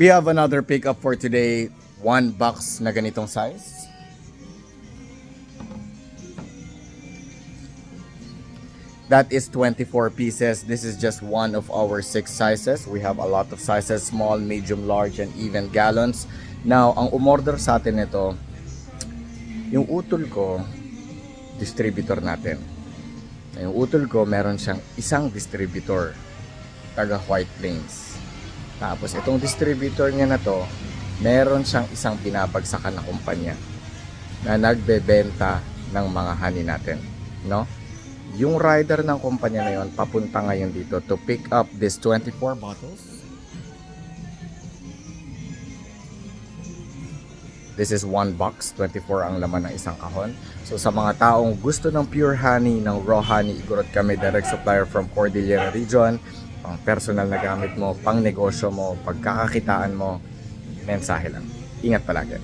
We have another pickup for today. One box na ganitong size. That is 24 pieces. This is just one of our 6 sizes. We have a lot of sizes, small, medium, large, and even gallons. Now, ang umorder sa atin nito, yung utol ko, distributor natin. Yung utol ko, meron siyang isang distributor, taga White Plains. Tapos itong distributor niya na to, meron siyang isang binabagsakan na kumpanya na nagbebenta ng mga honey natin, no? Yung rider ng kumpanya na yon papunta ngayon dito to pick up this 24 bottles. This is one box, 24 ang laman ng isang kahon. So sa mga taong gusto ng pure honey, ng raw honey, igurot kami, direct supplier from Cordillera Region. Pang personal na gamit mo, pang negosyo mo, pagkakakitaan mo, mensahe lang. Ingat palagi.